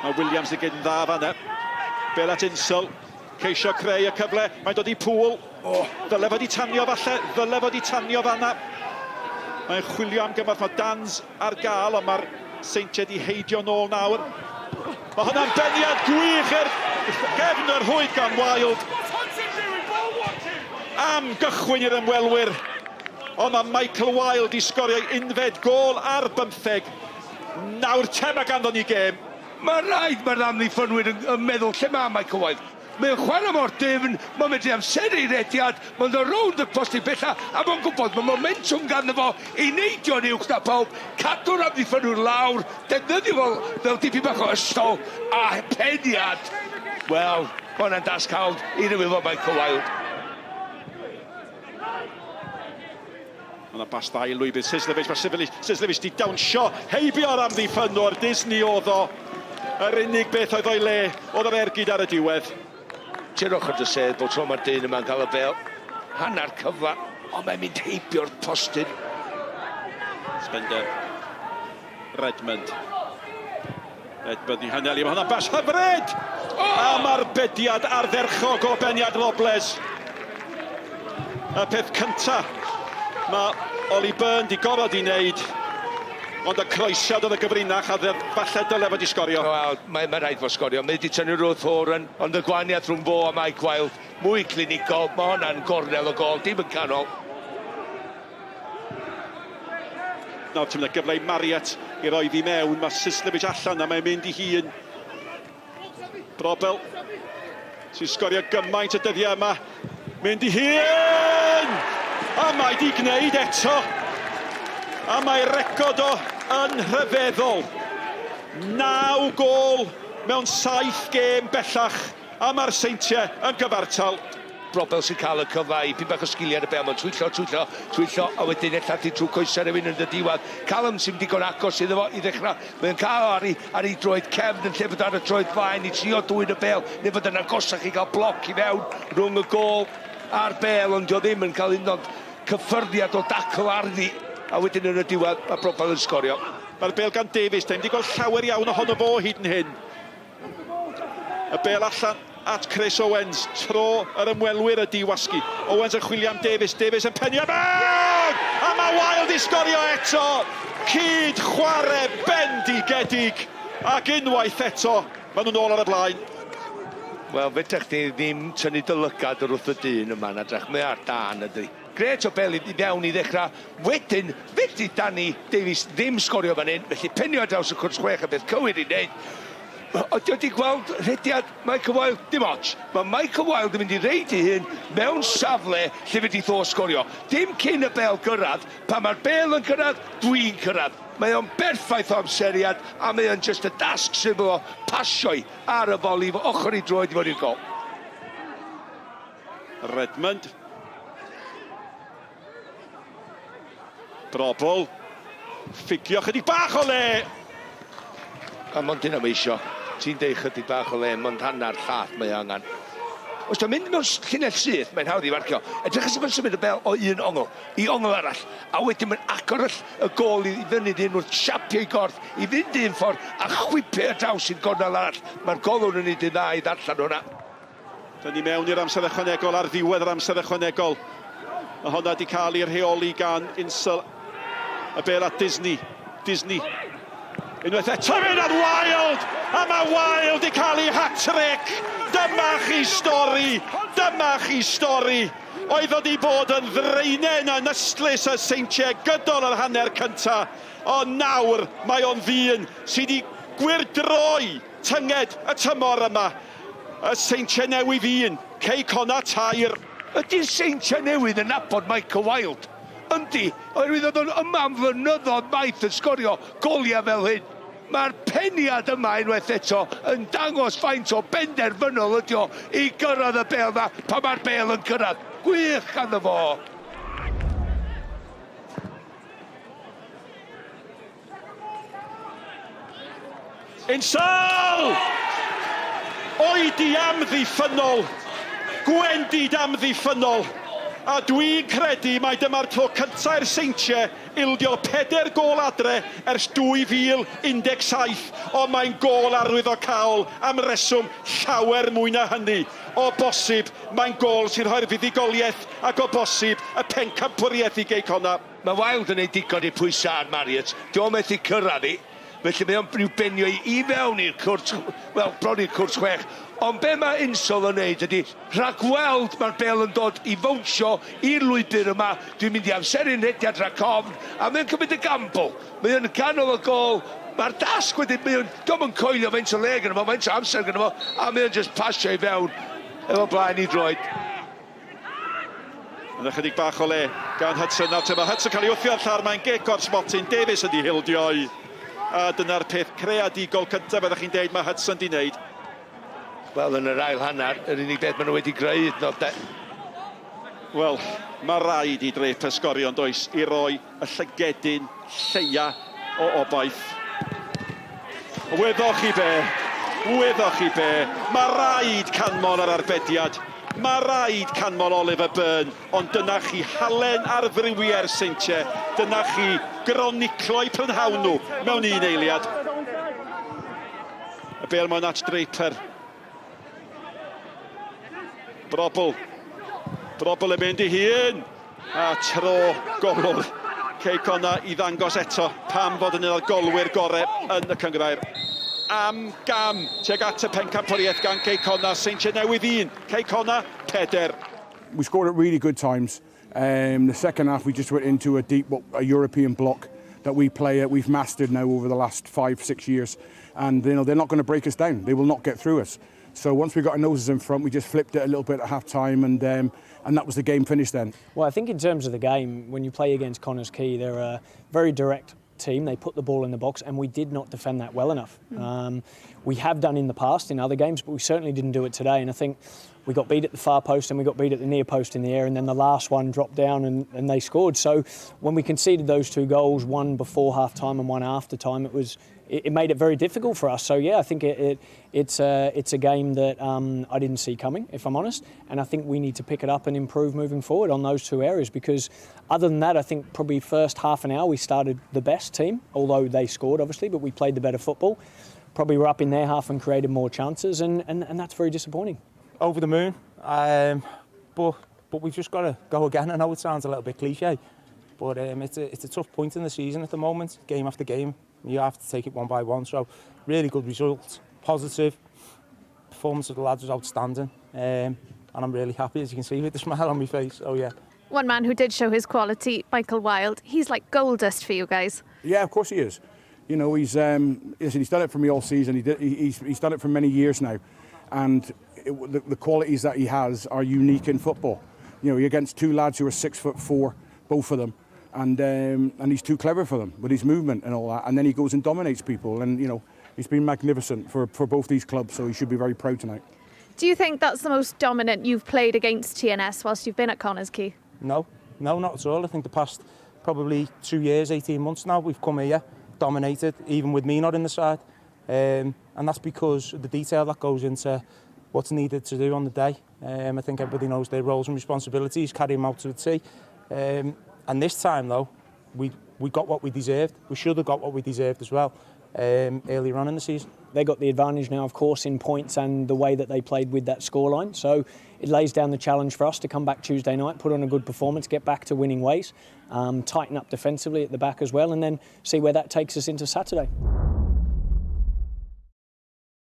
Mae Williams di gyd yn dda fanna. Bale at Insel. Ceisio creu y cyfle. Mae'n dod i Pŵl. Ddyle fod i tanio falle. Ddyle fod i tanio fanna. Mae'n chwilio am gymorth. Mae Dans ar gael, ond mae'r Seintiau di heidio nôl nawr. Mae hwnna'n beniad gwych i'r gefn yr hwyd gan Wild. Am gychwyn i'r ymwelwyr. Ond mae Michael Wild i sgorio unfed gol ar 15. Nawr tema ganddo ni gêm. Mae rhaid mae'r amddiffynwyr yn meddwl lle mae Michael Wild. Mae'n chwarae mor dyfn, mae'n medru amseru rediad, mae'n dod rownd y posti bella, a mae'n gwybod mae momentum ganddo fo i neidio'n uwch na pawb, cadw'r amddiffynwyr lawr, defnyddio fel dipyn bach o ystol, a peniad. Wel, hwnna'n dasgawd i rywun fo Michael Wild. Yna bas dda i lwybyd Sislevic, mae Sislevic di dawnsio heibio'r amddiffynwr. Disney oedd o. Yr unig beth oedd o'i le, oedd yr ergyd ar y diwedd. Tirwch ar dy sedd bod tro mae'r dyn yma'n cael y bel. Hannar cyfa, ond mae'n mynd heibio'r postyn. Spender. Redmond. Redmond i Haneli, mae hwnna'n bas hyfryd! A mae'r bediad ardderchog o Beniad Robles. Y peth cynta, mae Oli Byrne di gorfod i wneud, ond y croesiad oedd y gyfrinach a falle dyle fod i sgorio. Wel, mae'n rhaid fo sgorio. Mae wedi tynnu Ruth Horan, ond y gwaniaeth rhwng fo a Mike Wild, mwy clinigol, mae hwnna'n gornel o gol, dim yn canol. Nawr, ti'n mynd gyfle i Marriott i roi fi mewn, mae Sislevic allan a mae'n mynd i hun. Brobel, sy'n sgorio gymaint y dyddiau yma, mynd i hun! A mae di gwneud eto. A mae'r record o yn rhyfeddol. 9 gol mewn 7 gêm bellach. A mae'r Seintiau yn gyfartal. Brobel sy'n cael y cyfa i pyn bach o sgiliau ar y bel. Mae'n twyllo, a wedyn ellathi trwy coesau rhywun yn y diwedd. Callum sy'n digon agos iddo fo i ddechrau. Mae'n cael ar ei droed cefn yn lle fod ar y droed flaen i trio dwy'n y bel. Neu fod yn agosach i gael bloc i fewn rhwng y gol a'r bel, ond dio ddim yn cael un o'r cyffyrddiad o dacl arni. A wedyn yn y diwedd, mae Brobel yn sgorio. Mae'r bel gan Davies, da ni'n gweld llawer iawn ohono fo hyd yn hyn. Y bel allan at Chris Owens, tro yr ymwelwyr y diwasgu. Owens yn chwilio am Davies, Davies yn penio mewn! A mae Wild i sgorio eto! Cyd chwarae bendigedig, ac unwaith eto, maen nhw'n ôl ar y blaen. Wel, fedrech chi ddim tynnu dylygad yr wrth y dyn yma na drach, mae ar dan ydy. Gret o bel i fewn i ddechrau. Wedyn, felly Danny Davies ddim sgorio fan hyn, felly penio draws y cwrs 6 a beth cywir i wneud. Oedd wedi gweld rhediad Michael Wild, dim ots. Mae Michael Wild yn mynd i reid i hyn mewn safle lle fe di ddo sgorio. Dim cyn y bel gyrraedd, pan mae'r bel yn gyrraedd, dwi'n cyrraedd. Mae o'n berffaith o amseriad a mae o'n just y dasg sydd o pasioi ar y boli fo ochr i droed i fod i'r gol. Redmond. Brobl. Ffigio chydig bach o le. A mond hynna mae isio. Ti'n deud chydig bach o le, mond hannar llath mae angen. Os dwi'n mynd mewn llinell syth, mae'n hawdd i farcio. Edrych ys ymwneud symud y bel o un ongl i ongl arall. A wedyn mae'n agor y gol i fyny dyn wrth siapio i gorff, i fynd un ffordd a chwipio y draws i'n gornel arall. Mae'r golwr yn ei dda i ddarllen hwnna. Da ni mewn i'r amser ychwanegol ar ddiwedd yr amser ychwanegol. Mae hwnna wedi cael ei rheoli gan Insel. Y bel at Disney. Unwaith eto mynd at Wild, a mae Wild i cael ei hat-trick. Dyma chi stori, Oedd o di bod yn ddreinen yn ystlys y Seintiau gydol yr hanner cynta. Ond nawr mae o'n ddyn sydd wedi gwirdroi tynged y tymor yma. Y Seintiau newydd un, Cei Conna Tair. Ydy'r Seintiau newydd yn nabod Michael Wild? Yndi, oherwydd oedd o'n yma am fynyddoedd maith yn sgorio goliau fel hyn. Mae'r peniad yma unwaith eto yn dangos faint o benderfynol ydi o i gyrraedd y bel na pan mae'r bel yn cyrraedd. Gwych ganddo fo. Insel! Oedi amddiffynol. Gwendid amddiffynol. A dwi'n credu mai dyma'r tro cyntaf i'r Seintiau ildio 4 gôl adre ers 2017, ond mae'n gôl arwyddocaol am reswm llawer mwy na hynny. O bosib, mae'n gôl sy'n rhoi'r fuddugoliaeth ac o bosib y pencampwriaeth i Geicona. Mae Wild yn ei digon i pwysau ar Marriott. Diolch methu cyrraedd i. Felly mae o'n rhyw benio i fewn i'r cwrs, wel, bron i'r cwrs 6. Ond be mae Insol yn neud ydy, rhagweld mae'r bel yn dod i fownsio i'r lwybr yma. Dwi'n mynd i amseru'n rhediad rhag ofn, a mae'n cymryd y gamble. Mae o'n ganol y gol. Mae'r dasg wedyn, diolch yn coelio feint o leg yn yma, feint o amser yn yma, a mae o'n just pasio i fewn efo blaen i droed. Yn ychydig bach o le gan Hudson. Nawr te mae Hudson cael ei wthio ar llawr, mae'n gec o'r Smotin. Davies ydi hildio i. A dyna'r peth creadigol cyntaf byddwch chi'n deud mae Hudson di wneud. Wel, yn yr ail hanner, yr unig beth maen nhw wedi greu hyd de. Wel, mae rhaid i Drape sgorio yn does i roi y llygedyn lleia o obaith. Weddwch chi be, mae rhaid canmol ar arbediad. Mae rhaid canmol Oliver Byrne, ond dyna chi halen ar ddrywiau'r Seintiau. Dyna chi groniclo'i prynhawn nhw mewn un eiliad. Y bel mewn at Draper. Brobl yn mynd i hun. A tro golwr Geicona i ddangos eto pam fod yn un o'r golwyr gorau yn y cyngrair. Am gam tuag at y pencampwriaeth gan Geicona. Seintiau newydd 1, Geicona 4. We scored at really good times. The second half we just went into a European block that we've mastered now over the last 5-6 years, and they're not going to break us down. They will not get through us. So once we got our noses in front, we just flipped it a little bit at half time, and that was the game finished then. Well, I think in terms of the game, when you play against Connah's Quay, they're a very direct team. They put the ball in the box, and we did not defend that well enough. We have done in the past in other games, but we certainly didn't do it today. And I think we got beat at the far post and we got beat at the near post in the air, and then the last one dropped down and they scored. So when we conceded those 2 goals, one before half time and one after time, it made it very difficult for us. So yeah, I think it's a game that I didn't see coming, if I'm honest, and I think we need to pick it up and improve moving forward on those 2 areas, because other than that, I think probably first half an hour we started the best team, although they scored obviously, but we played the better football. Probably were up in their half and created more chances, and that's very disappointing. Over the moon, but we've just got to go again. I know it sounds a little bit cliche, but it's a tough point in the season at the moment, game after game. You have to take it one by one. So really good results, positive. Performance of the lads was outstanding, and I'm really happy, as you can see, with the smile on my face. Oh yeah. One man who did show his quality, Michael Wild, he's like gold dust for you guys. Yeah, of course he is. You know, he's done it for me all season. He's done it for many years now, and the qualities that he has are unique in football. You know, you're against 2 lads who are 6'4", both of them. And he's too clever for them with his movement and all that, and then he goes and dominates people, and you know, he's been magnificent for both these clubs, so he should be very proud tonight. Do you think that's the most dominant you've played against TNS whilst you've been at Connah's Quay? No, not at all. I think the past probably 2 years, 18 months now, we've come here, dominated, even with me not in the side, and that's because of the detail that goes into what's needed to do on the day. I think everybody knows their roles and responsibilities, carry them out to the T. And this time, though, we got what we deserved. We should have got what we deserved as well earlier on in the season. They got the advantage now, of course, in points and the way that they played with that scoreline. So it lays down the challenge for us to come back Tuesday night, put on a good performance, get back to winning ways, tighten up defensively at the back as well, and then see where that takes us into Saturday.